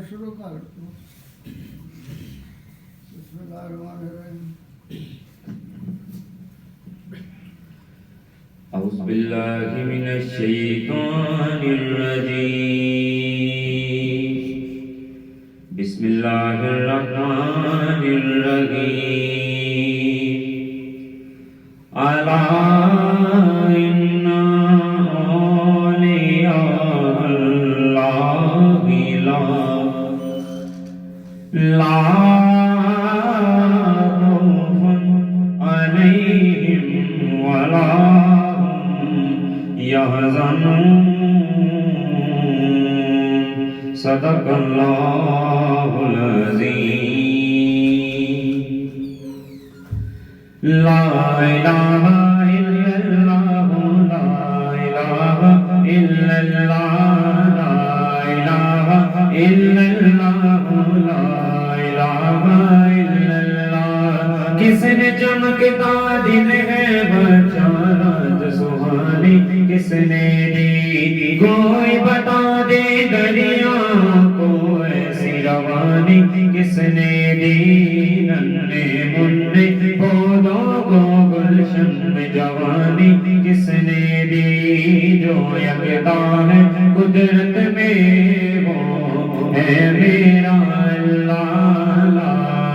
شروع کر دو بسم اللہ الرحمن الرحیم اعوذ باللہ من الشیطان الرجیم بسم اللہ الرحمن الرحیم الا ان اولیاء اللہ لا خوف علیہم ولا يحزنون صدق اللہ العظیم لا الہ الا اللہ لا الہ الا اللہ لا الہ الا اللہ لا الہ الا اللہ کس نے چمکتا دل ہے بچارات سہانی کس نے دی کوئی بتا دے دریا کو ایسی روانی کس نے دی ننے مننے پودوں کو گلشن میں جوانی کس نے دی جو یکتا ہے قدرت میں وہ ہے میرا اللہ لا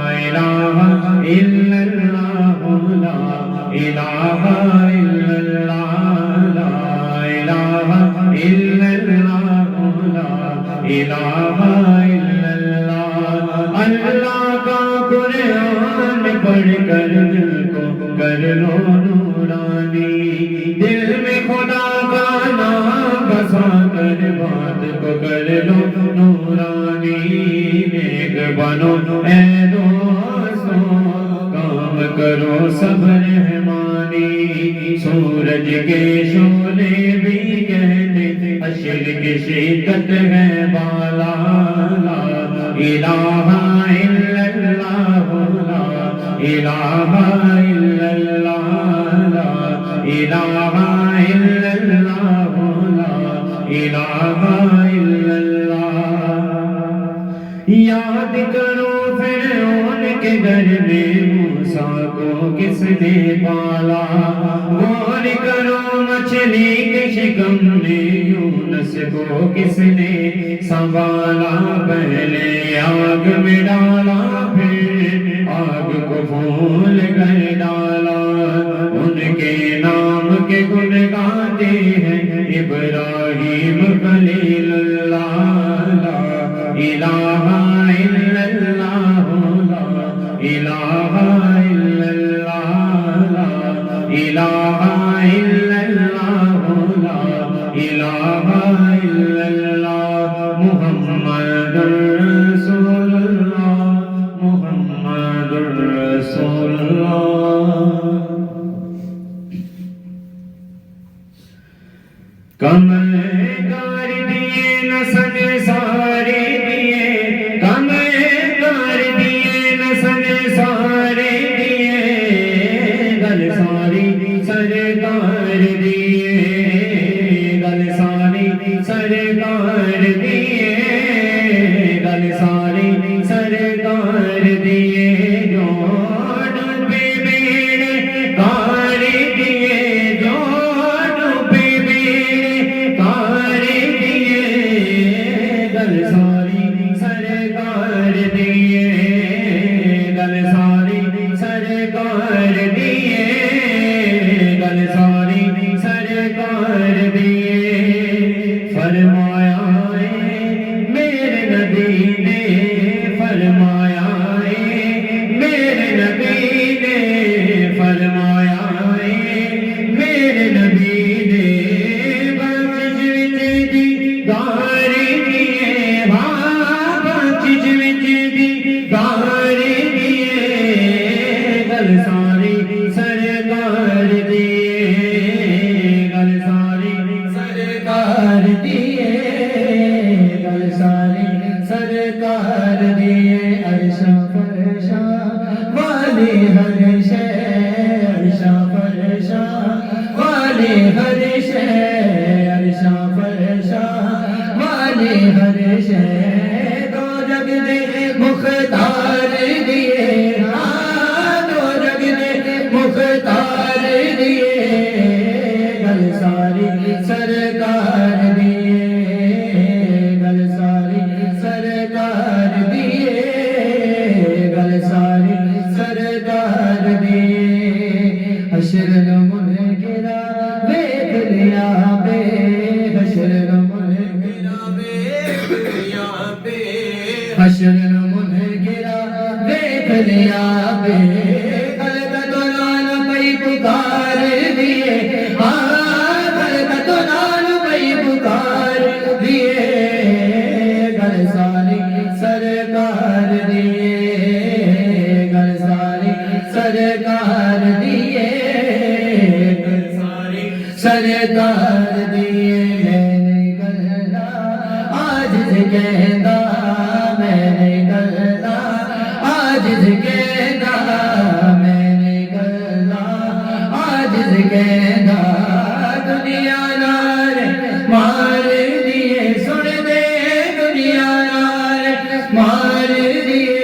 الہ الا اللہ لا الہ الا اللہ لا الہ الا اللہ لا الہ الا اللہ اللہ کا قرآن پڑھ کر دل کو کر لو نورانی دل میں خدا کا نام بسا کر بات کو کر لو نورانی نیک بنو اے دوستو کام کرو سب رحمانی سورج کے شعلے بھی کہتے اشر کی شدت ہے بالا لا الہ الا اللہ لا الہ الا اللہ لا الہ الا اللہ لا الہ الا اللہ یاد کرو فرعون کے گھر میں موسیٰ کو کس نے پالا غور کرو مچھلی کے شکم میں یونس کو کس نے سنبھالا پہلے آگ میں ڈالا پھر آگ کو پھول کر ڈالا ان کے نام کے گن گاتے ہیں ابراہیم خلیل اللہ لا الہ الا اللہ لا الہ الا اللہ لا الہ الا اللہ لا الہ الا اللہ محمد رسول اللہ محمد رسول اللہ کمر کر دیے نسل سارے دیے کمر کر دیے نسل سارے دیے گل ساری سرکار دیے گل ساری سرکار دیے گل ساری سرکار دیے جو ڈوبے بیڑے کار دیے جو ڈوبے بیڑے کار دیے گل ساری سرکار دیے گل ساری سرکار دیے گل ساری حشر منکرا دیکھ لیا بے حشر منکرا دیکھ لیا بے حشر منکرا دیکھ لیا بے خلقت نال پئی پکار دیے خلقت نال پئی پکار دیے گھر ساری سرکار دیے گھر ساری سرکار دیے گھر ساری سرکار دیے میں نہیں کرنا عاجز کہنا میں نہیں کرنا عاجز کہنا میں نہیں کرنا عاجز کہنا دنیا نال مار دیے سن دے دنیا نال مار دیے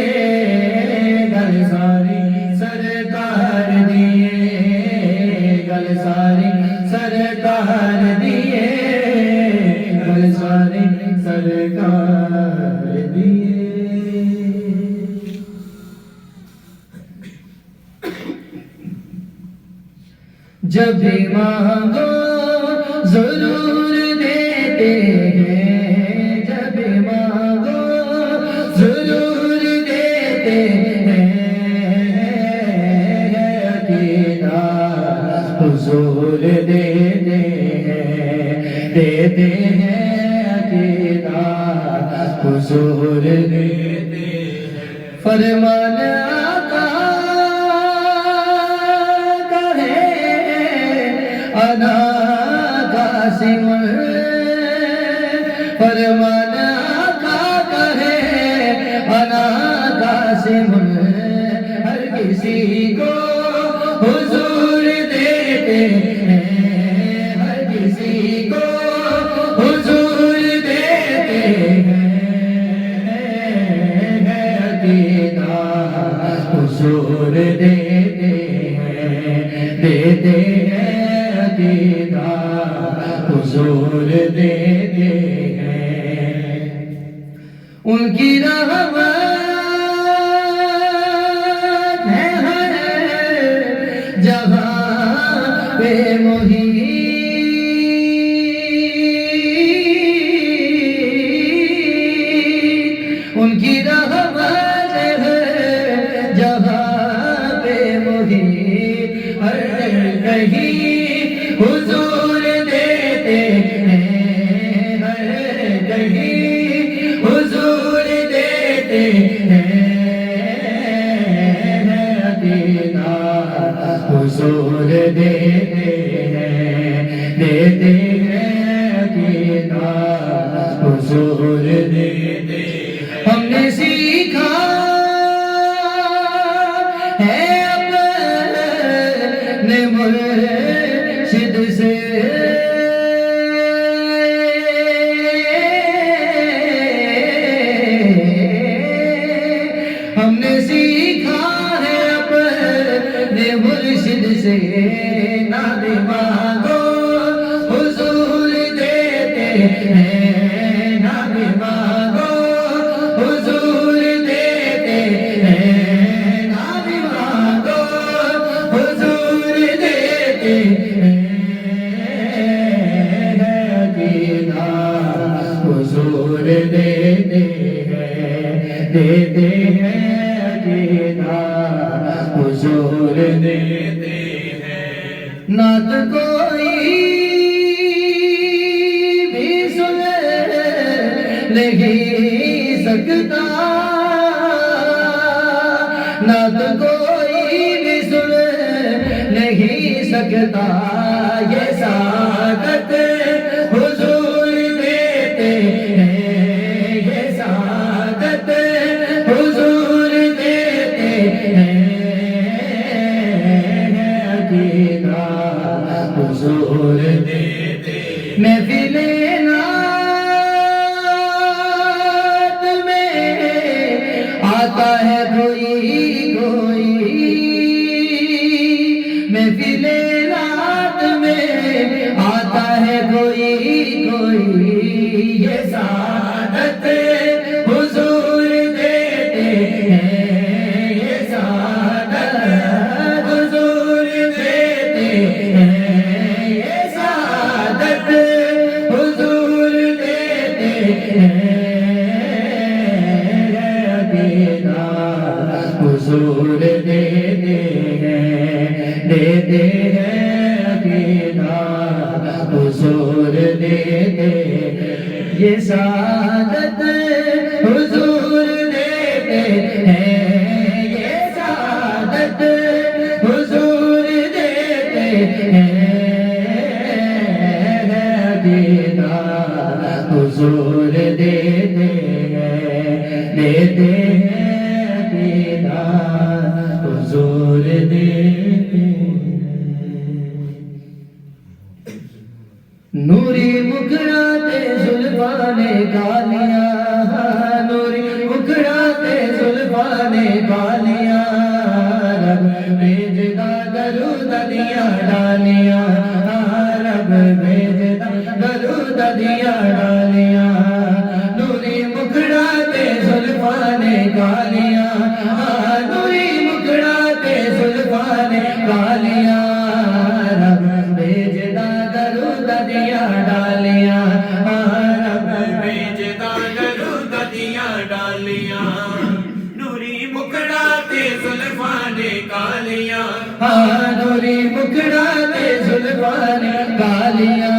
گل ساری سرکار دیے گل ساری سرکار دیے گل ساری سرکار دیے جب بھی مانگو ضرور دیتے ہیں جب بھی مانگو ضرور دیتے ہیں عقیدہ حضور دیتے ہیں عقیدہ حضور دیتے ہیں فرمان آقا کا ہے انا قاسم فرمان آقا کا ہے انا قاسم ہر کسی کو حضور دیتے ہیں ہر کسی کو حضور دیتے ہیں عقیدہ حضور دیتے ہیں عقیدہ حضور دیتے ہیں ان کی رحمت ہے ہر جگہ پہ محیط ان کی رحمت ہے ہر جگہ پہ محیط ہر کہیں حضور دیتے ہیں ہر کہیں حضور دیتے ہیں عقیدہ حضور دیتے ہیں عقیدہ حضور دیتے ہم نے سیکھا ہے اپنے مرشد سے ہم نے سیکھا ہے اپنے مرشد سے ناد مانگو حضور دیتے ہیں ناد مانگو حضور دیتے ہیں ناد مانگو حضور دیتے ہیں عقیدہ حضور دیتے ہیں عقیدہ حضور دیتے ہیں نعت کوئی بھی سن نہیں سکتا نعت کوئی بھی سن نہیں سکتا یہ سعادت حضور دیتے ہیں یہ سعادت حضور دیتے ہیں عقیدہ حضور دیتے محفل نعت میں آتا ہے کوئی کوئی محفل نعت میں آتا ہے کوئی کوئی یہ سعادت حضور دیتے ہیں یہ سعادت حضور دیتے ہیں یہ سعادت حضور دیتے ہیں عقیدہ حضور دیتے ہیں عقیدہ حضور دیتے یہ سعادت حضور دیتے ہیں یہ سعادت حضور دیتے ہیں عقیدہ حضور دیتے ہیں عقیدہ حضور دیتے ہیں نوری مکھڑاتے زلفانے کالیاں نوری مکھڑاتے زلفانے کالیاں رب بھیجدا درود دیاں ڈالیاں رب بھیجدا درود دیاں ڈالیاں نوری مکھڑاتے زلفانے کالیاں نوری مکھڑاتے زلفانے کالیاں رب بھیجدا درود دیاں ڈالیاں رب بھیجدا درود دیاں ڈالیاں نوری مکھڑاتے زلفانے کالیاں نوری مکھڑاتے زلفانے کالیاں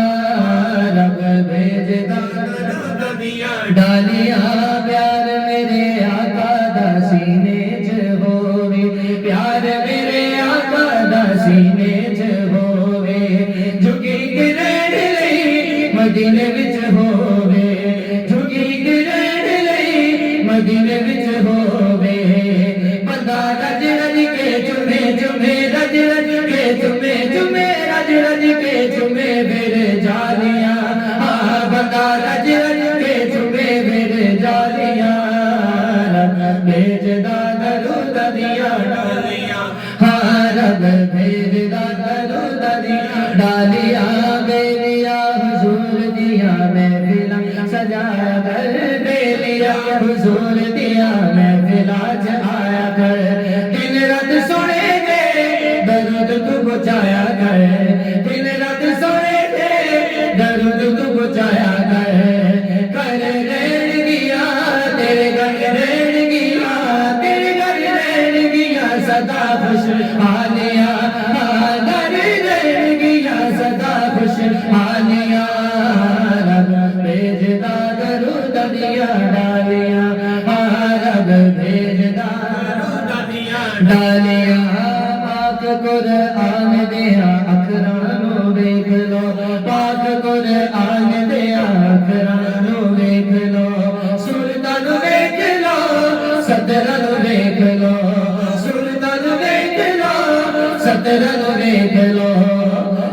رب بھیجدا درود دیاں ڈالیاں پیار میرے آقا دا سینے چ ہووے پیار میرے آقا دا سینے چ ہووے جھکی کے رہن لئی مدینے وچ ہووے جھکی کے رہن لئی مدینے وچ ہووے بندہ رج رج کے چومے چومے رج رج کے چومے چومے رج رج کے چومے میرے جالیاں بندہ رج رج کے چومے میرے جالیاں رب بھیجدا درود دیاں ڈالیاں رب بھیجدا درود دیاں ڈالیاں بیلیا حضور دیاں محفلاں سجایا کر بیلیا حضور دیاں محفلاں آیا کر دن رات سنے دے درود تو پہنچایا کر دن رات سنے دے درود تو پہنچایا کر رہن گیا تیرے گھر رہن گیا تیرے گھر رہن گیا سدا خوش حالیاں گھر رہن گیا سدا خوش حالیاں رب بھیجدا درود دیاں ڈالیاں رب بھیجدا درود دیاں ڈالیاں پاک قرآن دیاں اکھراں نوں ویکھ لو پاک قرآن دیاں اکھراں نوں ویکھ لو سورتاں نوں ویکھ لو سطراں نوں ویکھ لو سورتاں نوں ویکھ لو سطراں نوں ویکھ لو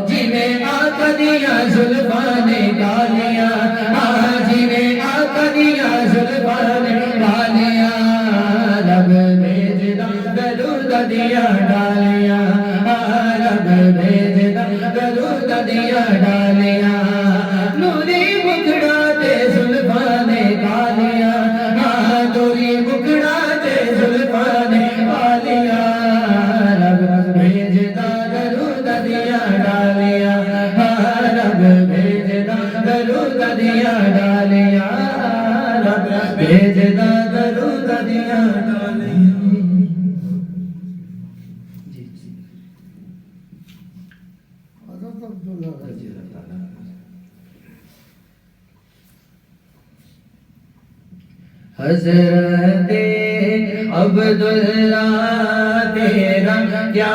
جویں آقا دیاں زلفاں نے کالیاں جویں آقا دیاں زلفاں نے کالیاں رب بھیجدا درود دیاں ڈالیاں رب بھیجدا درود دیاں ڈالیاں نوری مکھڑاتے زلفاں نے کالیاں نوری مکھڑاتے زلفاں نے کالیاں رب بھیجدا درود دیاں ڈالیاں رب بھیجدا درود دیاں ڈالیاں رب بھیجدا درود دیاں ڈالیاں حضرت عبداللہ حضرت عبداللہ تیرا کیا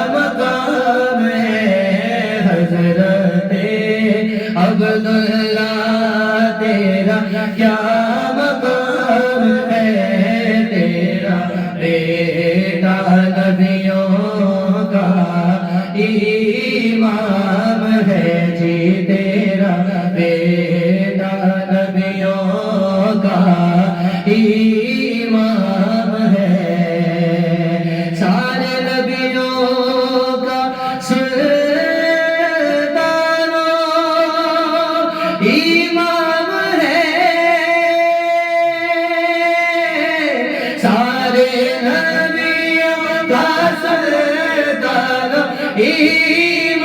مقام ہے حضرت عبداللہ تیرا کیا مقام ہے تیرا بیٹا نبیوں کا امام ہے جی تیرا بیٹا نبیوں کا امام ہے سارے نبیوں کا سلطان امام ہے سارے نبیوں کا سلطان امام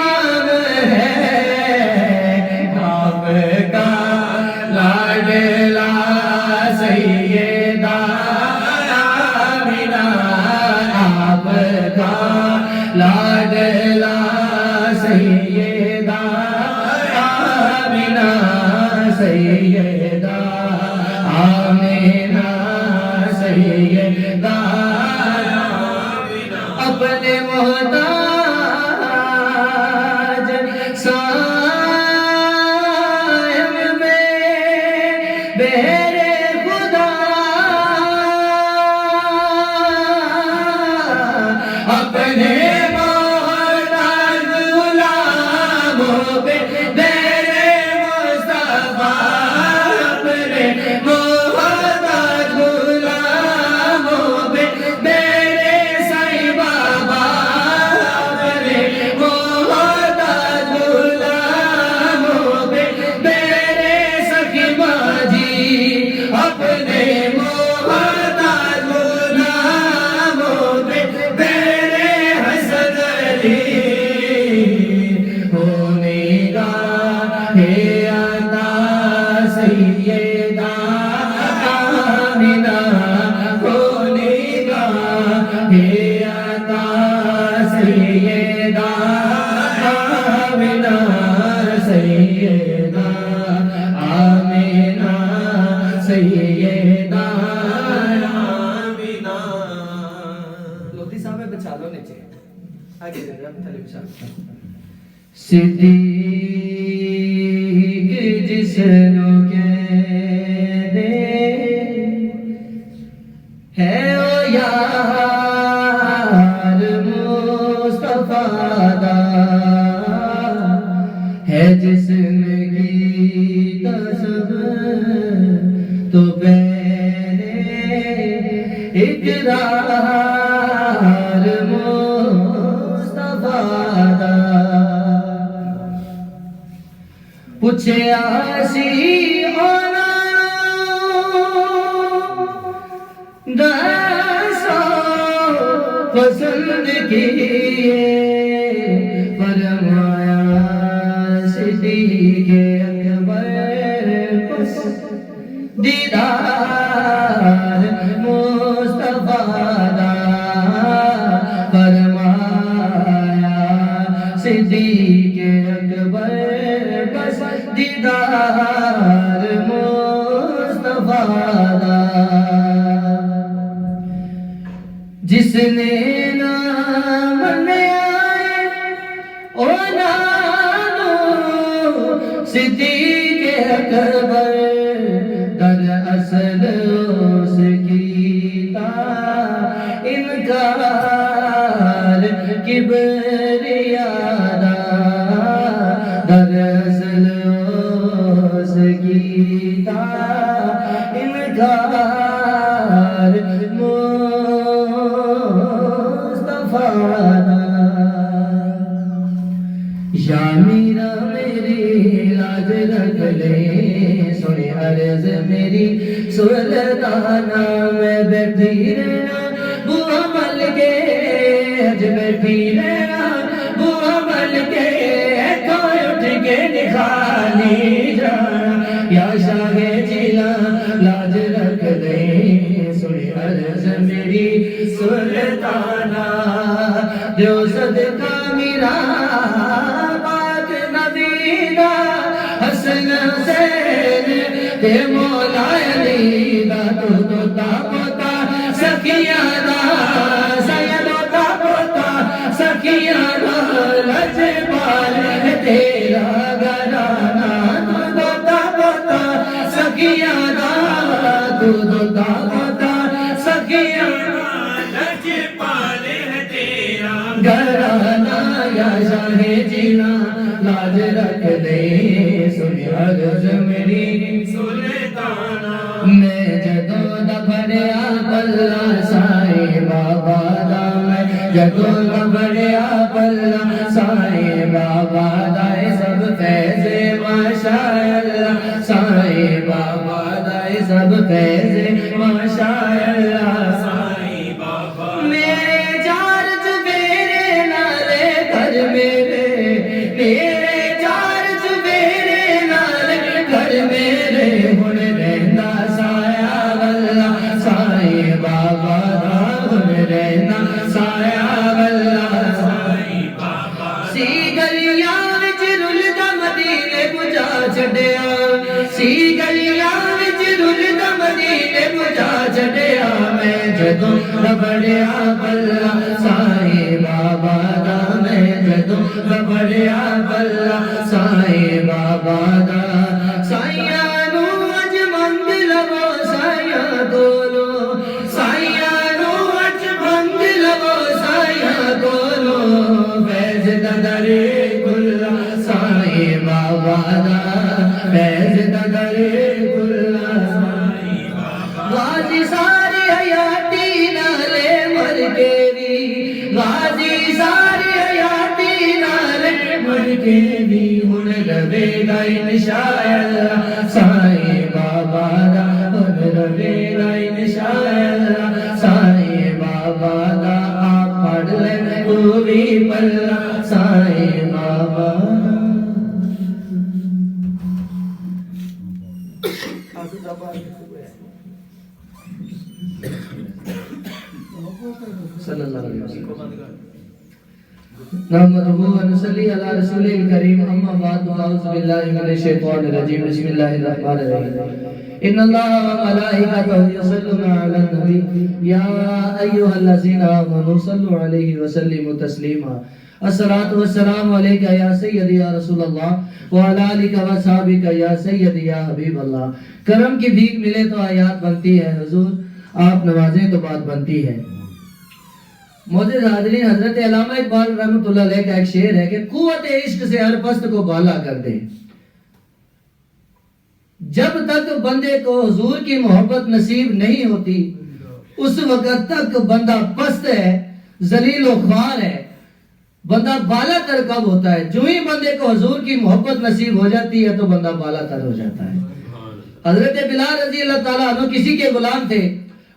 سیدہ آمینہ سیدہ آمینہ سیدہ اپنے محتاج صاحب میں بہر خدا اپنے محتاج غلاموں پہ بہر مصطفیٰ اپنے محتاج غلاموں پہ بہر سائی بابا اپنے محتاج غلاموں پہ بہر سخی باجی اپنے محتاج غلاموں پہ بہر حسن علی ہونے گا ہے عطا سیدہ آمینہ ہونے گا ہے عطا سیدہ آمینہ سیدہ آمینہ سیدہ آمینہ لوتی صاحب بچا لو نیچے آگے دے رہا تھلے بچا صدیق جسنو کہتے ہے او یار مصطفیٰ دا ہے جسم کی سب تو پہلے اقرار مصطفیٰ دا پوچھے آسی ہونا دسو پسند کیے فرمایا صدیق اکبر پس دیدار مصطفیٰ دا فرمایا صدیق اکبر پس دیدار مصطفیٰ دا جس نے نام میں آئے او نانو صدیق اکبر در اصل اس کی تا انکار کبریا دا در اصل اس کی تا انکار مصطفیٰ دا یا میرا میری لاج رکھ لے سنی عرض میری سلطانہ میں بیٹھی رہنا بوا مل کے اج بیٹھی رہنا بوا مل کے تو اٹھ کے نکھالی جانا یا شاہ جیلا لاج رکھ لے سنی عرض میری سلطانہ جو صدقہ میرا پاک نبی دا حسن حسین تے مولا علی دا تو تا پوتا سکیاں دا سید تا پوتا سکیاں دا لجپال تیرا گھرانہ تو تا پوتا سکیاں دا تو تا پوتا سکیاں گھرانہ یا شاہ جینا لاج رکھ دے سنی عرض میری سلطانہ میں جدو دبڑیا پلہ سائیں بابا دا میں جدو دبڑیا پلہ سائیں بابا دا سب فیض ماشاءاللہ سائیں بابا دا سب فیض ماشاءاللہ سائیں بابا میرے چار چبیرے نالے گھر میرے چار چبیرے نالے گھر میرے ہن رہندا سایہ واللہ سائیں بابا دا ہن رہندا سایہ واللہ سائیں بابا سی گلی گلیاں وچ رلدا مدینے پہنچا چھڈیا سی گلیاں وچ رلدا مدینے پہنچا چھڈیا میں جدوں بڑیا بلا سائیں بابا دا میں جدوں بڑیا بلا سائیں بابا دا سائیاں نو اج منگ لو سائیاں کولو سائیاں نو اج منگ لو سائیاں کولو فیض دا درے کھلا سائیں بابا دا فیض دا درے کھلا غازی ساری حیاتی نالے مر کے بھی غازی ساری حیاتی نالے مر کے بھی ہن لوے گا انشاءاللہ سائیں بابا دا ہن لوے گا انشاءاللہ سائیں بابا دا آپ پڑھ لے تو بھی پلہ سائیں بابا صلی اللہ علیہ وسلم نحمده ونصلي على رسوله الكريم اما بعد اعوذ بالله من الشيطان الرجيم بسم الله الرحمن الرحيم ان الله وملائكته يصلون على النبي يا ايها الذين امنوا صلوا عليه وسلموا تسليما الصلاة والسلام عليك يا سيدي يا رسول الله وعلى آلك وصحبك يا سيدي يا حبيب الله کرم کی بھیک ملے تو آیات بنتی ہے حضور آپ نوازیں تو بات بنتی ہے معزز حاضرین حضرت علامہ اقبال رحمۃ اللہ علیہ کا ایک شعر ہے کہ قوت عشق سے ہر پست کو بالا کر دے جب تک بندے کو حضور کی محبت نصیب نہیں ہوتی اس وقت تک بندہ پست ہے ذلیل و خوار ہے بندہ بالا تر کب ہوتا ہے جو ہی بندے کو حضور کی محبت نصیب ہو جاتی ہے تو بندہ بالا تر ہو جاتا ہے حضرت بلال رضی اللہ تعالیٰ عنہ کسی کے غلام تھے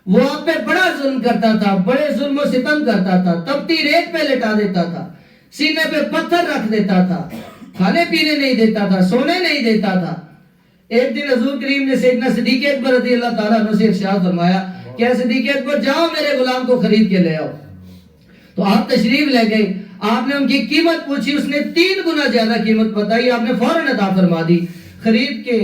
وہ آپ پہ بڑا ظلم کرتا تھا بڑے ظلم و ستم کرتا تھا تپتی ریت پہ لٹا دیتا تھا سینے پہ پتھر رکھ دیتا تھا کھانے پینے نہیں دیتا تھا سونے نہیں دیتا تھا ایک دن حضور کریم نے سیدنا صدیق اکبر رضی اللہ تعالیٰ عنہ سے ارشاد فرمایا کہ اے صدیق اکبر جاؤ میرے غلام کو خرید کے لے آؤ تو آپ تشریف لے گئے آپ نے ان کی قیمت پوچھی اس نے 3 گنا زیادہ قیمت بتائی آپ نے فوراً عطا فرما دی خرید کے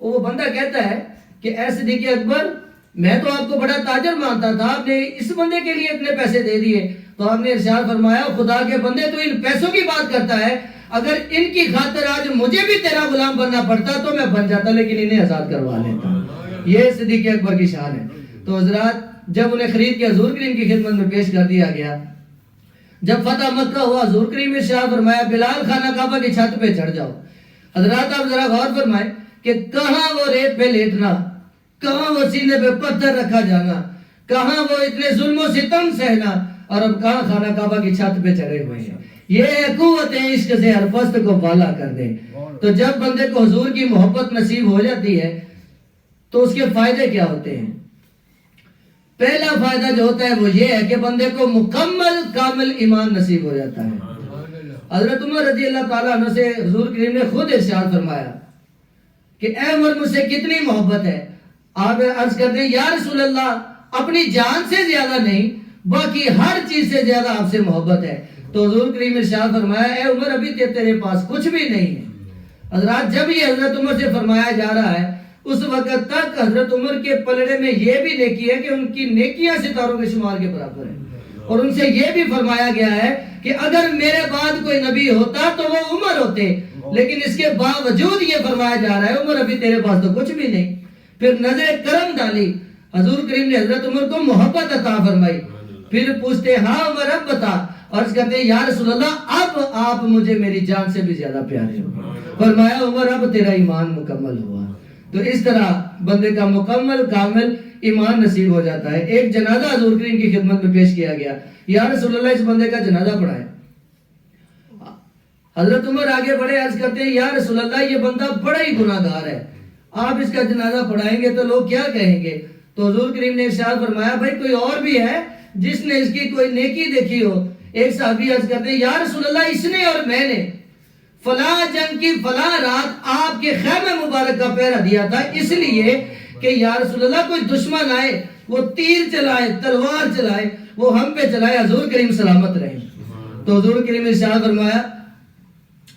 وہ بندہ کہتا ہے کہ اے صدیق اکبر میں تو آپ کو بڑا تاجر مانتا تھا آپ نے اس بندے کے لیے اتنے پیسے دے دیے تو آپ نے ارشاد فرمایا خدا کے بندے تو ان پیسوں کی بات کرتا ہے اگر ان کی خاطر آج مجھے بھی تیرا غلام بننا پڑتا تو میں بن جاتا لیکن انہیں آزاد کروا لیتا یہ صدیق اکبر کی شان ہے تو حضرات جب انہیں خرید کے حضور کریم کی خدمت میں پیش کر دیا گیا جب فتح مکہ ہوا حضور کریم نے ارشاد فرمایا بلال خانہ کعبہ کی چھت پہ چڑھ جاؤ حضرات آپ ذرا غور فرمائیں کہ کہاں وہ ریت پہ لیٹنا کہاں وہ سینے پہ پتھر رکھا جانا کہاں وہ اتنے ظلم و ستم سہنا اور اب کہاں خانہ کعبہ کی چھت پہ چڑھے ہوئے ہیں یہ قوت عشق سے ہر پست کو بالا کر دے تو جب بندے کو حضور کی محبت نصیب ہو جاتی ہے تو اس کے فائدے کیا ہوتے ہیں پہلا فائدہ جو ہوتا ہے وہ یہ ہے کہ بندے کو مکمل کامل ایمان نصیب ہو جاتا ہے حضرت عمر رضی اللہ تعالیٰ عنہ سے حضور کریم نے خود ارشاد فرمایا کہ اے عمر مجھ سے کتنی محبت ہے آپ عرض کرتے ہیں یا رسول اللہ اپنی جان سے زیادہ نہیں باقی ہر چیز سے زیادہ آپ سے محبت ہے تو حضور کریم نے ارشاد فرمایا اے عمر ابھی تیرے پاس کچھ بھی نہیں ہے حضرات جب یہ حضرت عمر سے فرمایا جا رہا ہے اس وقت تک حضرت عمر کے پلڑے میں یہ بھی نیکی ہے کہ ان کی نیکیاں ستاروں کے شمار کے برابر ہیں اور ان سے یہ بھی فرمایا گیا ہے کہ اگر میرے بعد کوئی نبی ہوتا تو وہ عمر ہوتے لیکن اس کے باوجود یہ فرمایا جا رہا ہے عمر ابھی تیرے پاس تو کچھ بھی نہیں پھر نظر کرم ڈالی حضور کریم نے حضرت عمر کو محبت عطا فرمائی پھر پوچھتے ہاں عمر اب بتا عرض کرتے ہیں یا رسول اللہ اب آپ مجھے میری جان سے بھی زیادہ پیارے ہو فرمایا عمر اب تیرا ایمان مکمل ہوا تو اس طرح بندے کا مکمل کامل ایمان نصیب ہو جاتا ہے ایک جنازہ حضور کریم کی خدمت میں پیش کیا گیا یا رسول اللہ اس بندے کا جنازہ پڑھائیں حضرت عمر آگے بڑھے عرض کرتے ہیں یا رسول اللہ یہ بندہ بڑا ہی گناہگار ہے آپ اس کا جنازہ پڑھائیں گے تو لوگ کیا کہیں گے تو حضور کریم نے ارشاد فرمایا بھائی کوئی اور بھی ہے جس نے اس کی کوئی نیکی دیکھی ہو ایک صحابی عرض کرتے ہیں یا رسول اللہ اس نے اور میں نے فلاں جنگ کی فلاں رات آپ کے خیمہ مبارک کا پہرا دیا تھا اس لیے کہ یا رسول اللہ کوئی دشمن آئے وہ تیر چلائے تلوار چلائے وہ ہم پہ چلائے حضور کریم سلامت رہے تو حضور کریم نے ارشاد فرمایا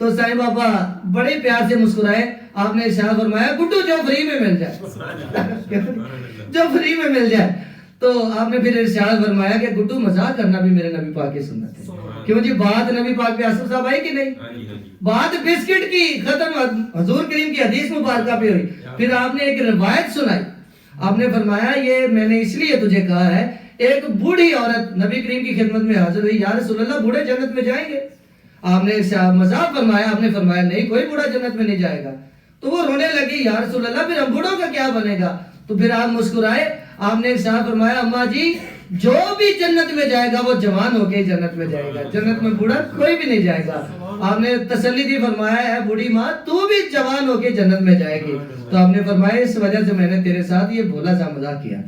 تو سائیں بابا بڑے پیار سے مسکرائے, آپ نے ارشاد فرمایا گڈو جو فری میں مل جائے جو فری میں مل جائے. تو آپ نے پھر ارشاد فرمایا کہ گڈو مزاق کرنا بھی میرے نبی پاک کی سنت ہے. کیوں جی بات نبی پاک پہ آصف صاحب آئی کہ نہیں؟ بات بسکٹ کی ختم حضور کریم کی حدیث مبارکہ پہ ہوئی. پھر آپ نے ایک روایت سنائی, آپ نے فرمایا یہ میں نے اس لیے تجھے کہا ہے, ایک بوڑھی عورت نبی کریم کی خدمت میں حاضر ہوئی, یا رسول اللہ بوڑھے جنت میں جائیں گے؟ آپ نے مذاق فرمایا, آپ نے فرمایا نہیں کوئی بوڑھا جنت میں نہیں جائے گا. تو وہ رونے لگی, یا رسول اللہ پھر ہم بوڑھوں کا کیا بنے گا؟ تو پھر آپ مسکرائے, آپ نے ارشاد فرمایا اماں جی جو بھی جنت میں جائے گا وہ جوان ہو کے جنت میں جائے گا, جنت میں بوڑھا کوئی بھی نہیں جائے گا. آپ نے تسلی دی, فرمایا ہے بوڑھی ماں تو بھی جوان ہو کے جنت میں جائے گی. تو آپ نے فرمایا اس وجہ سے میں نے تیرے ساتھ یہ بھولا سا مذاق کیا.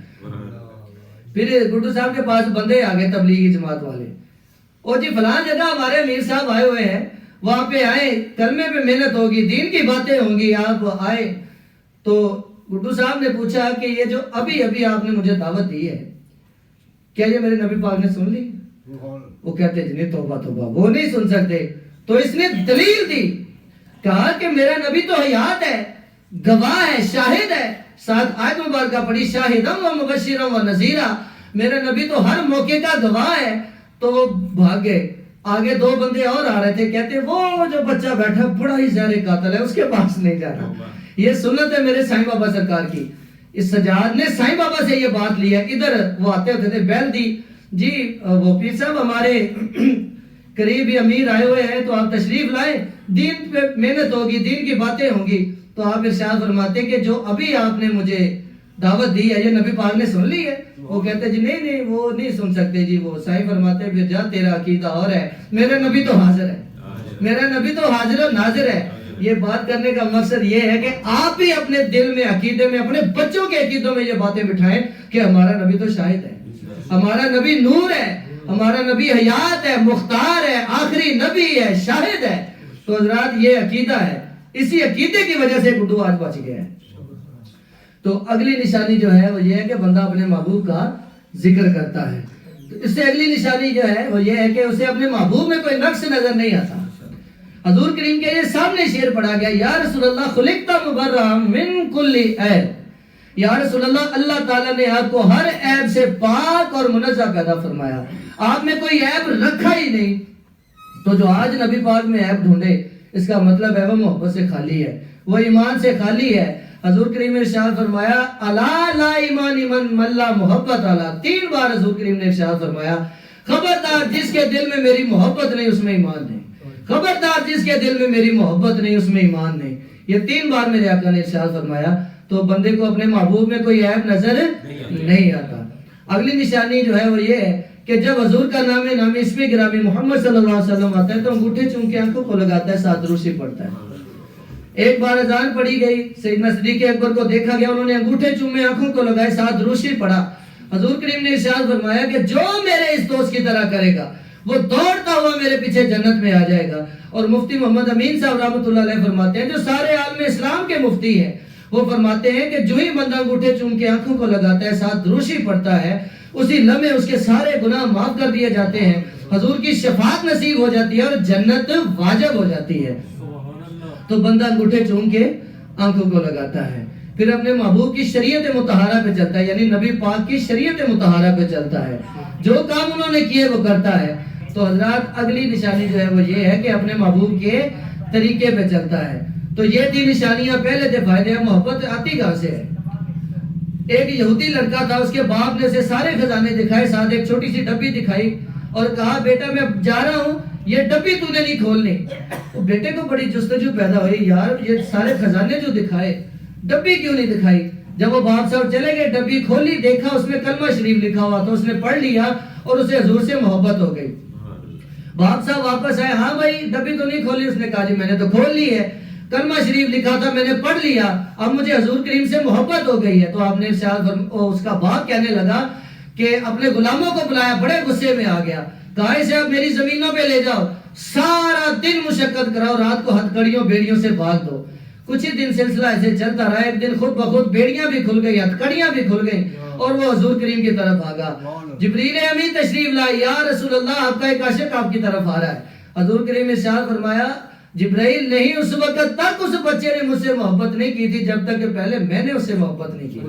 پھر گڈو صاحب کے پاس بندے آ گئے تبلیغی جماعت والے, او جی فلاں جگہ ہمارے امیر صاحب آئے ہوئے ہیں, وہاں پہ آئے, کلمے پہ محنت ہوگی, دین کی باتیں ہوں گی, آپ آئے. تو گڈو صاحب نے پوچھا کہ یہ جو ابھی ابھی آپ نے مجھے دعوت دی ہے کیا یہ میرے نبی پاک نے سن لی؟ وہ کہتے ہیں جنہیں توبہ توبہ وہ نہیں سن سکتے. تو اس نے دلیل دی, کہا کہ میرا نبی تو حیات ہے, گواہ ہے, شاہد ہے. ساتھ آیت مبارکہ پڑھی شاہدم و مبشرم و نذیرہ, میرا نبی تو ہر موقع کا گواہ ہے. تو وہ بھاگ گئے. آگے دو بندے اور آ رہے تھے, کہتے وہ جو بچہ بیٹھا بڑا ہی زہر قاتل ہے, اس کے پاس نہیں جانا. یہ سنت ہے میرے سائیں بابا سرکار کی. اس سجاد نے سائیں بابا سے یہ بات لیا. ادھر وہ آتے ہوتے تھے, بیل دی, جی وہ پیر صاحب ہمارے قریب امیر آئے ہوئے ہیں تو آپ تشریف لائیں, دین پہ محنت ہوگی, دین کی باتیں ہوں گی. تو آپ ارشاد فرماتے کہ جو ابھی آپ نے مجھے دعوت دی ہے یہ نبی پاک نے سن لی ہے؟ وہ کہتے جی نہیں نہیں وہ نہیں سن سکتے جی. وہ سائیں فرماتے پھر جا تیرا عقیدہ اور ہے, میرا نبی تو حاضر ہے, میرا نبی تو حاضر و ناظر ہے. یہ بات کرنے کا مقصد یہ ہے کہ آپ ہی اپنے دل میں, عقیدے میں, اپنے بچوں کے عقیدوں میں یہ باتیں بٹھائیں کہ ہمارا نبی تو شاہد ہے, ہمارا نبی نور ہے, ہمارا نبی حیات ہے, مختار ہے, آخری نبی ہے, شاہد ہے. تو حضرات یہ عقیدہ ہے, اسی عقیدے کی وجہ سے گڈو آج بچ گیا ہے. تو اگلی نشانی جو ہے وہ یہ ہے کہ بندہ اپنے محبوب کا ذکر کرتا ہے. تو اس سے اگلی نشانی جو ہے وہ یہ ہے کہ اسے اپنے محبوب میں کوئی نقص نظر نہیں آتا. حضور کریم کے یہ سامنے شعر پڑھا گیا, یا رسول اللہ خلقت مبرأ من کل عیب, یا رسول اللہ اللہ تعالیٰ نے آپ کو ہر عیب سے پاک اور منزہ پیدا فرمایا, آپ میں کوئی عیب رکھا ہی نہیں. تو جو آج نبی پاک میں عیب ڈھونڈے اس کا مطلب ہے وہ محبت سے خالی ہے, وہ ایمان سے خالی ہے. حضور کریم نے ارشاد فرمایا الا لا ایمان من لا محبت اعلی, 3 بار حضور کریم نے ارشاد فرمایا خبردار جس کے دل میں میری محبت نہیں اس میں ایمان نہیں, خبردار جس کے دل میں میری محبت نہیں اس میں ایمان نہیں. یہ 3 بار میرے آقا نے ارشاد فرمایا. تو بندے کو اپنے محبوب میں کوئی عیب نظر نہیں آتا. اگلی نشانی جو ہے وہ یہ ہے کہ جب حضور کا نام اسم گرامی محمد صلی اللہ علیہ وسلم آتا ہے تو انگوٹھے چوم کے آنکھوں کو لگاتا ہے, ساتھ درود پڑھتا ہے. ایک بار اذان پڑھی گئی, سیدنا صدیق اکبر کو دیکھا گیا, انہوں نے انگوٹھے چومے, آنکھوں کو لگائے, ساتھ درود پڑھا. حضور کریم نے ارشاد فرمایا کہ جو میرے اس دوست کی طرح کرے گا وہ دوڑتا ہوا میرے پیچھے جنت میں آ جائے گا. اور مفتی محمد امین صاحب رحمۃ اللہ علیہ فرماتے ہیں, جو سارے عالم اسلام کے مفتی ہیں, وہ فرماتے ہیں کہ جو ہی بندہ انگوٹھے چوم کے آنکھوں کو لگاتا ہے, ساتھ دروشی پڑھتا ہے, اسی لمحے اس کے سارے گناہ معاف کر دیے جاتے ہیں, حضور کی شفاعت نصیب ہو جاتی ہے اور جنت واجب ہو جاتی ہے. تو بندہ انگوٹھے چوم کے آنکھوں کو لگاتا ہے, پھر اپنے محبوب کی شریعت مطہرہ پہ چلتا ہے, یعنی نبی پاک کی شریعت مطہرہ پہ چلتا ہے, جو کام انہوں نے کیے وہ کرتا ہے. تو حضرات اگلی نشانی جو ہے وہ یہ ہے کہ اپنے محبوب کے طریقے پہ چلتا ہے. تو یہ 3 نشانیاں پہلے تھے فائدے. محبت آتی کہاں سے ہے؟ ایک یہودی لڑکا تھا, اس کے باپ نے اسے سارے خزانے دکھائے, ساتھ ایک چھوٹی سی ڈبی دکھائی اور کہا بیٹا میں جا رہا ہوں, یہ ڈبی تو نے نہیں کھولنی. بیٹے کو بڑی جستجو پیدا ہوئی, یار یہ سارے خزانے جو دکھائے ڈبی کیوں نہیں دکھائی. جب وہ باپ صاحب چلے گئے, ڈبی کھولی, دیکھا اس میں کلمہ شریف لکھا ہوا تو اس نے پڑھ لیا اور اسے حضور سے محبت ہو گئی. باپ صاحب واپس آئے, ہاں بھائی ڈبی تو نہیں کھولی. اس نے کہا جی میں نے تو کھول لی ہے, کلمہ شریف لکھا تھا میں نے پڑھ لیا, اب مجھے حضور کریم سے محبت ہو گئی ہے. تو آپ نے اس کا باپ کہنے لگا کہ اپنے غلاموں کو بلایا, بڑے غصے میں آ گیا, کہا اسے اب میری زمینوں پہ لے جاؤ, سارا دن مشقت کراؤ, رات کو ہتھکڑیوں بیڑیوں سے بھاگ دو. کچھ ہی دن سلسلہ ایسے چلتا رہا. ایک دن خود بخود بیڑیاں بھی کھل گئی, ہتھکڑیاں بھی کھل گئی اور وہ حضور کریم کی طرف آگا. جبریل امین تشریف لائے, یا رسول اللہ آپ کا ایک عاشق آپ کی طرف آ رہا ہے. حضور کریم نے ارشاد فرمایا جبرائیل نہیں، اس وقت تک اس بچے نے مجھ سے محبت نہیں کی تھی جب تک کہ پہلے میں نے اس سے محبت نہیں کی۔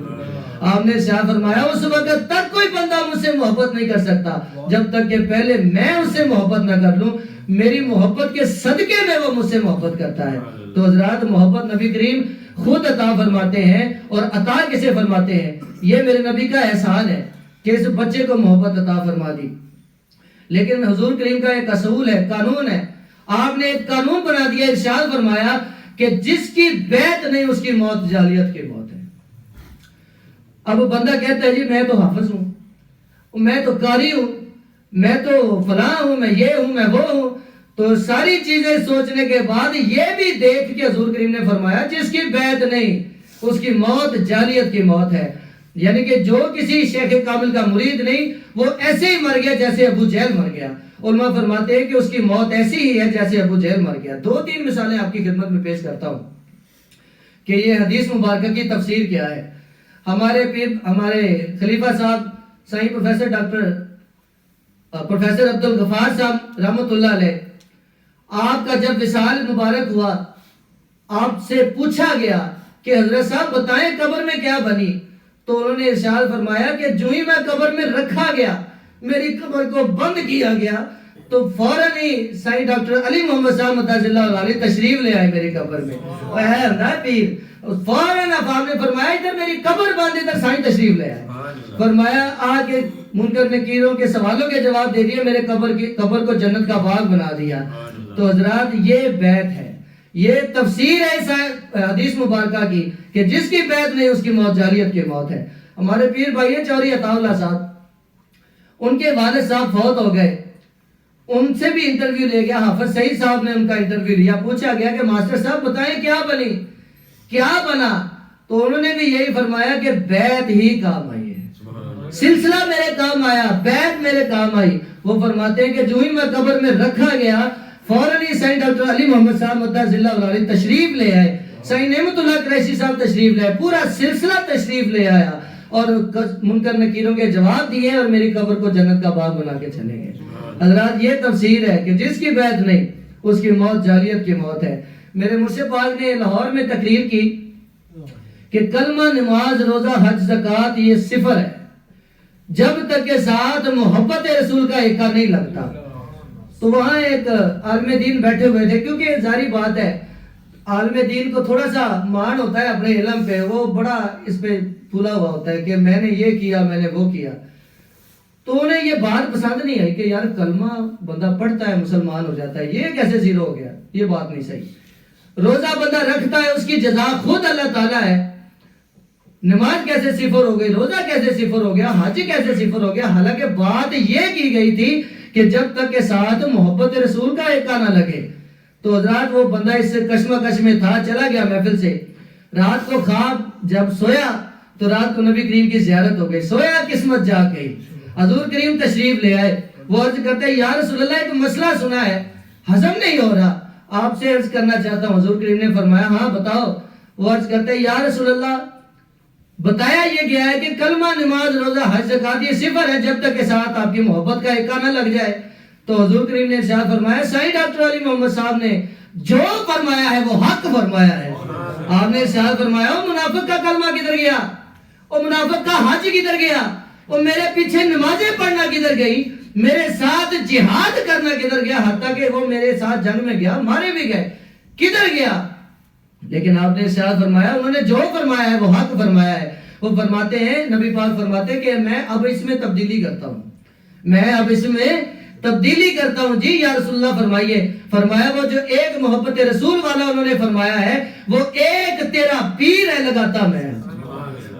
آپ نے ارشاد فرمایا اس وقت تک کوئی بندہ مجھ سے محبت نہیں کر سکتا جب تک کہ پہلے میں اس سے محبت نہ کر لوں، میری محبت کے صدقے میں وہ مجھ سے محبت کرتا ہے۔ تو حضرات محبت نبی کریم خود عطا فرماتے ہیں، اور عطا کسے فرماتے ہیں؟ یہ میرے نبی کا احسان ہے کہ اس بچے کو محبت عطا فرما دی۔ لیکن حضور کریم کا ایک اصول ہے، قانون ہے، آپ نے ایک قانون بنا دیا، ارشاد فرمایا کہ جس کی بیعت نہیں اس کی موت جاہلیت کی موت ہے۔ اب بندہ کہتا ہے جی میں تو حافظ ہوں، میں تو قاری ہوں، میں تو فلاں ہوں، میں یہ ہوں، میں وہ ہوں، تو ساری چیزیں سوچنے کے بعد یہ بھی دیکھ کے حضور کریم نے فرمایا جس کی بیعت نہیں اس کی موت جاہلیت کی موت ہے۔ یعنی کہ جو کسی شیخ کامل کا مرید نہیں وہ ایسے ہی مر گیا جیسے ابو جہل مر گیا۔ علماء فرماتے ہیں کہ اس کی موت ایسی ہی ہے جیسے ابو جہل مر گیا۔ 2-3 مثالیں آپ کی خدمت میں پیش کرتا ہوں کہ یہ حدیث مبارکہ کی تفسیر کیا ہے۔ ہمارے خلیفہ صاحب سائیں پروفیسر عبدالغفار صاحب رحمۃ اللہ علیہ، آپ کا جب وصال مبارک ہوا، آپ سے پوچھا گیا کہ حضرت صاحب بتائیں قبر میں کیا بنی، تو انہوں نے ارشاد فرمایا کہ جو ہی میں قبر میں رکھا گیا، میری قبر کو بند کیا گیا، تو فوراً ہی سائیں ڈاکٹر علی محمد صاحب مدعز اللہ علیہ تشریف لے آئے میری قبر میں۔ اے نا پیر، فوراً آپ نے فرمایا ادھر میری قبر بند، ادھر سائیں تشریف لے آئے۔ فرمایا آگے منکر نکیروں کے سوالوں کے جواب دے دیے، میرے قبر کو جنت کا باغ بنا دیا۔ تو حضرات یہ بیعت ہے، یہ تفسیر ہے اس حدیث مبارکہ کی کہ جس کی بیعت نہیں اس کی موت جاہلیت کی موت ہے۔ ہمارے پیر بھائی چوہدری عطا اللہ صاحب، ان کے والد صاحب فوت ہو گئے، ان سے بھی انٹرویو لے گیا، حافظ سعید صاحب نے ان کا انٹرویو لیا، پوچھا گیا کہ ماسٹر صاحب بتائیں کیا بنی، کیا بنا، تو انہوں نے بھی یہی فرمایا کہ بیعت ہی کام آئی ہے، سلسلہ میرے کام آیا، بیعت میرے کام آئی۔ وہ فرماتے ہیں کہ جو ہی میں قبر میں رکھا گیا، فوراً ہی سائیں ڈاکٹر علی محمد صاحب مدعز اللہ علیہ تشریف لے آئے، سائیں نعمت اللہ قریشی صاحب تشریف لے آئے، پورا سلسلہ تشریف لے آیا اور منکر نکیروں کے جواب دیے اور میری قبر کو جنت کا باغ بنا کے چلے گئے۔ حضرات یہ تفسیر ہے کہ جس کی بیعت نہیں اس کی موت جاہلیت کی موت ہے۔ میرے مرشد پاک نے لاہور میں تقریر کی کہ کلمہ، نماز، روزہ، حج، زکوٰۃ یہ صفر ہے جب تک کہ ساتھ محبت رسول کا ایکا نہیں لگتا۔ تو وہاں ایک عالم دین بیٹھے ہوئے تھے، کیونکہ ظاہری بات ہے عالم دین کو تھوڑا سا مان ہوتا ہے اپنے علم پہ، وہ بڑا اس پہ پھولا ہوا ہوتا ہے کہ میں نے یہ کیا، میں نے وہ کیا۔ تو انہیں یہ بات پسند نہیں آئی کہ یار کلمہ بندہ پڑھتا ہے مسلمان ہو جاتا ہے، یہ کیسے زیرو ہو گیا، یہ بات نہیں صحیح۔ روزہ بندہ رکھتا ہے، اس کی جزا خود اللہ تعالیٰ ہے، نماز کیسے صفر ہو گئی، روزہ کیسے صفر ہو گیا، حج کیسے صفر ہو گیا، حالانکہ بات یہ کی گئی تھی کہ جب تک کے ساتھ محبت رسول کا ایکا نہ لگے۔ تو حضرات وہ بندہ اس سے کشمکش میں تھا، چلا گیا محفل سے، رات کو خواب جب سویا تو رات کو نبی کریم کی زیارت ہو گئی، سویا قسمت جاگ گئی، حضور کریم تشریف لے آئے، وہ عرض کرتے ہیں یا رسول اللہ ایک مسئلہ سنا ہے، ہضم نہیں ہو رہا، آپ سے عرض کرنا چاہتا ہوں۔ حضور کریم نے فرمایا ہاں بتاؤ۔ وہ عرض کرتے ہیں یا رسول اللہ بتایا یہ گیا ہے کہ کلمہ، نماز، روزہ، حج، زکوٰۃ یہ صفر ہے جب تک کہ ساتھ آپ کی محبت کا ایکا نہ لگ جائے۔ تو حضور کریم نے ارشاد فرمایا سائیں ڈاکٹر علی محمد صاحب نے جو فرمایا ہے وہ حق فرمایا ہے۔ آپ نے ارشاد فرمایا وہ منافق کا کلمہ کدھر گیا، وہ منافق کا حج کدھر گیا، وہ میرے پیچھے نمازیں پڑھنا کدھر گئی، میرے ساتھ جہاد کرنا کدھر گیا، حتیٰ کہ وہ میرے ساتھ جنگ میں گیا، مارے بھی گئے، کدھر گیا۔ لیکن آپ نے ارشاد فرمایا انہوں نے جو فرمایا ہے وہ حق فرمایا ہے۔ وہ فرماتے ہیں، نبی پاک فرماتے ہیں کہ میں اب اس میں تبدیلی کرتا ہوں، میں اب اس میں تبدیلی کرتا ہوں۔ جی یا رسول اللہ فرمائیے۔ فرمایا وہ جو ایک محبت رسول والا انہوں نے فرمایا ہے وہ ایک تیرا پیر ہے لگاتا میں،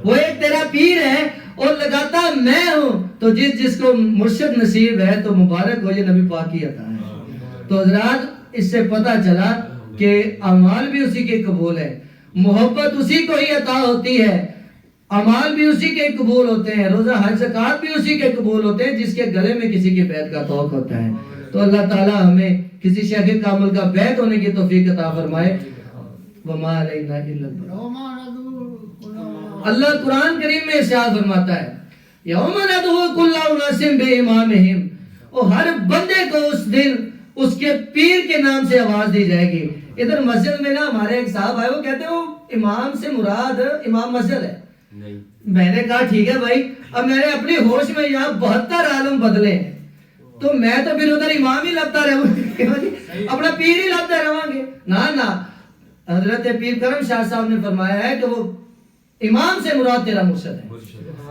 وہ ایک تیرا پیر ہے اور لگاتا میں ہوں۔ تو جس کو مرشد نصیب ہے تو مبارک ہو، یہ نبی پاک کی عطا ہے۔ تو حضرات اس سے پتہ چلا کہ اعمال بھی اسی کے قبول ہے، محبت اسی کو ہی عطا ہوتی ہے، اعمال بھی اسی کے قبول ہوتے ہیں، روزہ حج زکوٰۃ بھی اسی کے قبول ہوتے ہیں جس کے گلے میں کسی کی بیعت کا توق ہوتا ہے۔ تو اللہ تعالیٰ ہمیں کسی شیخ کامل کا بیعت ہونے کی توفیق عطا فرمائے۔ وما علینا الا البلاغ۔ اللہ قرآن کریم میں ارشاد فرماتا ہے یوم ندعو کل اناس بامامہم، اور ہر بندے کو اس دن اس کے پیر کے نام سے آواز دی جائے گی۔ ادھر مسجد میں نا ہمارے ایک صاحب آئے, وہ کہتے ہیں وہ امام سے مراد امام مسجد ہے. میں نے کہا ٹھیک ہے بھائی, اب میں نے اپنی ہوش میں یہاں 72 عالم بدلے ہیں, تو میں تو پھر ادھر امام ہی لگتا رہوں, اپنا پیر ہی لگتے رہوں گے. نہ حضرت پیر کرم شاہ صاحب نے فرمایا ہے کہ وہ امام سے مراد تیرا مرشد ہے,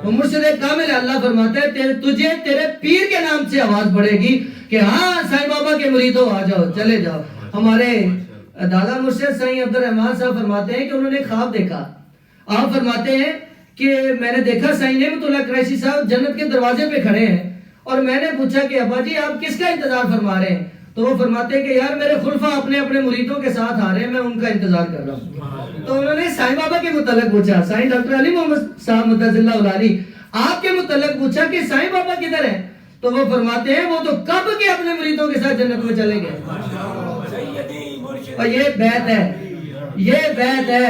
وہ مرشد کامل ہے. اللہ فرماتا ہے تجھے تیرے پیر کے نام سے آواز پڑے گی کہ ہاں سائیں بابا کے مریدوں آ جاؤ, چلے جاؤ. ہمارے دادا مرشد سائیں عبد الرحمان صاحب فرماتے ہیں کہ انہوں نے خواب دیکھا. آپ فرماتے ہیں کہ میں نے دیکھا سائیں نعمت اللہ قریشی صاحب جنت کے دروازے پہ کھڑے ہیں, اور میں نے پوچھا کہ ابا جی آپ کس کا انتظار فرما رہے ہیں؟ تو وہ فرماتے ہیں کہ یار میرے خلفاء اپنے اپنے مریدوں کے ساتھ آ رہے ہیں, میں ان کا انتظار کر رہا ہوں. تو انہوں نے سائیں بابا کے متعلق پوچھا, سائیں ڈاکٹر علی محمد صاحب مدثر اللہ علی آپ کے متعلق پوچھا کہ سائیں بابا کدھر ہیں؟ تو وہ فرماتے ہیں وہ تو کب کے اپنے مریدوں کے ساتھ جنت میں چلے گئے. اور یہ بیت ہے, یہ بیت ہے.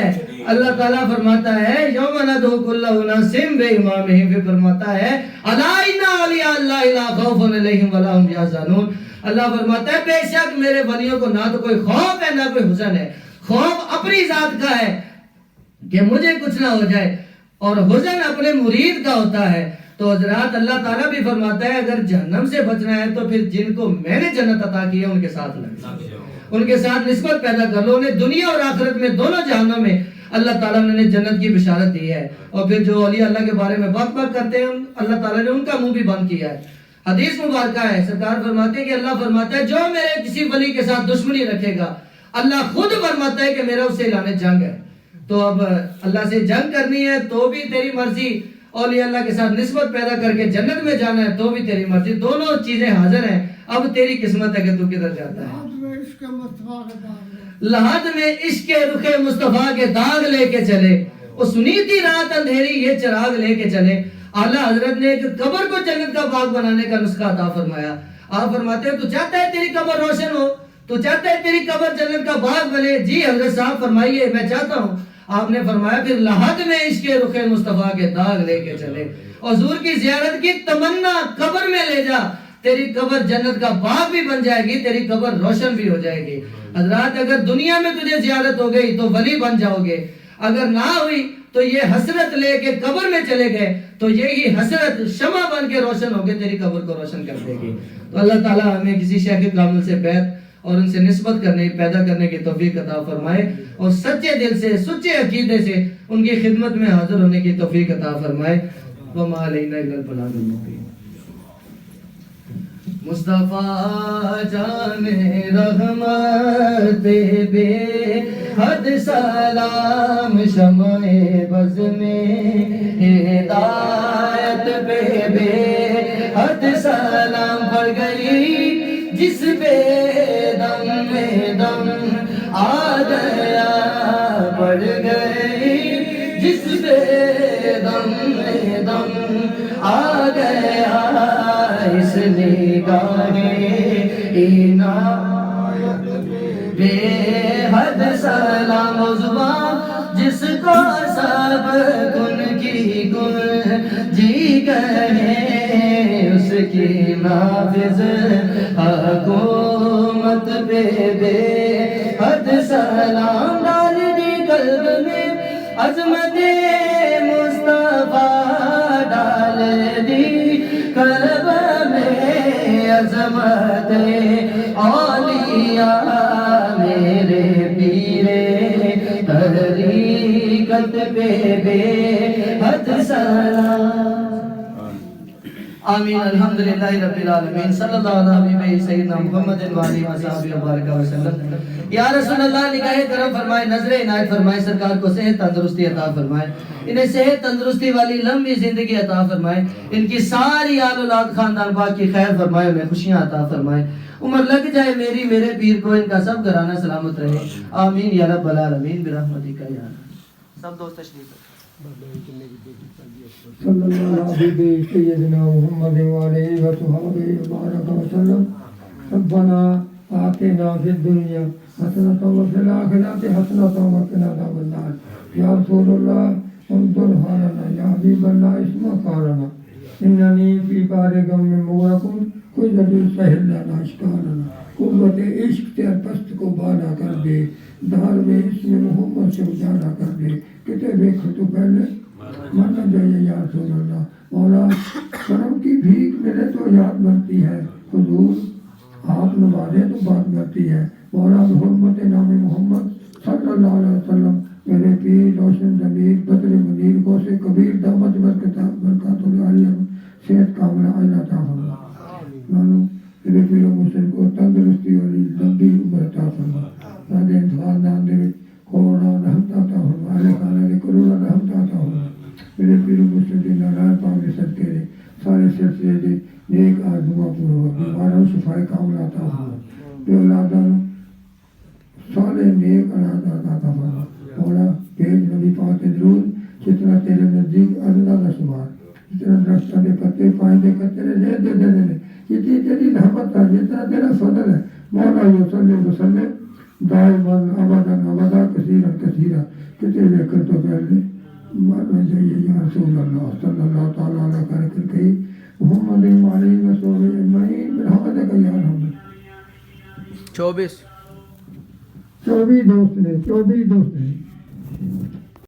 اللہ تعالیٰ فرماتا ہے یوم ندعو کل اناس بامامہم, پھر فرماتا ہے الا ان اولیاء اللہ لا خوف علیہم ولا هم یحزنون. اللہ فرماتا ہے بے شک میرے ولیوں کو نہ تو کوئی خوف ہے نہ کوئی حزن ہے. خوف اپنی ذات کا ہے کہ مجھے کچھ نہ ہو جائے, اور حزن اپنے مرید کا ہوتا ہے. تو حضرات اللہ تعالیٰ بھی فرماتا ہے اگر جہنم سے بچنا ہے تو پھر جن کو میں نے جنت عطا کی ہے ان کے ساتھ لگ جاؤ, ان کے ساتھ نسبت پیدا کر لو. انہیں دنیا اور آخرت میں دونوں جہانوں میں اللہ تعالیٰ نے جنت کی بشارت دی ہے. اور پھر جو اولیاء اللہ کے بارے میں بک کرتے ہیں اللہ تعالیٰ نے ان کا منہ بھی بند کیا ہے. حدیث مبارکہ ہے, سرکار فرماتے ہیں کہ اللہ فرماتا ہے جو میرے کسی ولی کے ساتھ دشمنی رکھے گا, اللہ خود فرماتا ہے کہ میرا اس سے اعلان جنگ ہے. تو اب اللہ سے جنگ کرنی ہے تو بھی تیری مرضی, اولیاء اللہ کے ساتھ نسبت پیدا کر کے جنت میں جانا ہے تو بھی تیری مرضی, دونوں چیزیں حاضر ہیں. اب تیری قسمت ہے کہ تو کدھر جاتا ہے. لحد میں عشق رخ مصطفیٰ کے داغ لے کے چلے, اس نیتی رات اندھیری یہ چراغ لے کے چلے. اعلیٰ حضرت نے ایک قبر کو جنت کا باغ بنانے کا نسخہ عطا فرمایا. آپ فرماتے ہیں تو چاہتا ہے تیری قبر روشن ہو, تو چاہتا ہے تیری قبر جنت کا باغ بنے؟ جی حضرت صاحب فرمائیے میں چاہتا ہوں. آپ نے فرمایا پھر لحد میں عشق رخ مصطفیٰ کے داغ لے کے چلے, حضور کی زیارت کی تمنا قبر میں لے جا, تیری قبر جنت کا باغ بھی بن جائے گی, تیری قبر روشن بھی ہو جائے گی. حضرات اگر دنیا میں تجھے زیارت ہو گئی تو ولی بن جاؤ گے, اگر نہ ہوئی تو یہ حسرت لے کے قبر میں چلے گئے تو یہی حسرت شمع بن کے روشن ہو کے تیری قبر کو روشن کر دے گی. تو اللہ تعالیٰ ہمیں کسی شیخ کامل سے بیعت اور ان سے نسبت کرنے پیدا کرنے کی توفیق عطا فرمائے, اور سچے دل سے سچے عقیدے سے ان کی خدمت میں حاضر ہونے کی توفیق عطا فرمائے. وما علینا الا البلاغ المبین. مصطفیٰ جان رحمت بے حد سلام, شمع بز میں ہدایت پہ بے حد سلام. پڑ گئی جس پہ دم میں دم آ گیا, پڑ گئی جس پہ دم میں دم آ گیا, اس نگاہ عنایت بے حد سلام. و زبان جس کو سب کن کی گل جی کہے, اس کی نافذ حکومت پہ بے حد سلام. ڈال دی قلب میں عظمت مصطفیٰ, ڈال دی قلب میں عظمت اولیاء, میرے پیرے طریقت پہ بے حد سلام. آمین. الحمدللہ رب العالمین. صلی اللہ علیہ سیدنا محمد وآلہ وصحبہ وبارک وسلم. یا رسول اللہ نگاہ کرم فرمائے, نظر عنایت فرمائے, سرکار کو صحت تندرستی عطا فرمائے, انہیں صحت تندرستی والی لمبی زندگی عطا فرمائے, ان کی ساری آل اولاد خاندان پاک کی خیر فرمائے, انہیں خوشیاں عطا فرمائے, عمر لگ جائے میری میرے پیر کو, ان کا سب گھرانہ سلامت رہے. آمین یا رب العالمین برحمتک یا رب. سب دوست تشریف صلی اللہ علیہ سیدنا محمد وعلیہ وصحبہ وبارک وسلم. ربنا آتنا فی الدنیا حسنۃ وفی الآخرۃ حسنۃ وقنا عذاب النار. یا رسول اللہ انظر حالنا, یا حبیب اللہ اسمع قارنا, اننی فی بار غم مغرق, کوئی ذلیل سہل لنا اشکارنا. قوت عشق تیر پست کو بالا کر دے, دار میں اس میں محمد سے اجالا کر دے کتے دیکھ تو پہلے مرنا چاہیے یا رسول اللہ مولا کرم کی بھیک ملے تو یاد بنتی ہے حضور آپ نوازے تو بات بنتی ہے مولا بحرمت نام محمد صلی اللہ علیہ وسلم میرے پیر روشن ضمیر بدر منیر غوث کبیر دعوت برکات العالیہ صحت کاملہ عائلہ عطا فرما مانو میرے پیر و مرشد کو تندرستی والی لمبی عمر عطا فرما نادے انتخاب نام دے کھوڑا رحمت عطا فرما اہل خانہ نے کروڑا رحمت عطا فرما میرے پیر و مرشد نارائن پاک کے صدقے نے سارے سلسلے دے نیک آرزواں پورا ہوا بیماروں صفائی کاملہ عطا فرما بے اولاداں سارے نیک اولاد عطا فرما مولا پیج نبی پاک کے درود جتنا تیرے نزدیک اللہ کا شمار جتنا درختوں کے پتے فائدے کا تیرے لے دے جتنی تیری رحمت ہے جتنا تیرا فضل ہے مولا وسلم وسلم دائماً ابدا کثیرا کثیرا کتے لے کر تو پہلے مرنا چاہیے یا رسول اللہ صلی اللہ تعالیٰ علیہ کر کہی محمد علیہ وسلم اجمعین برحمتک یا رحمت 24 24 دوست نے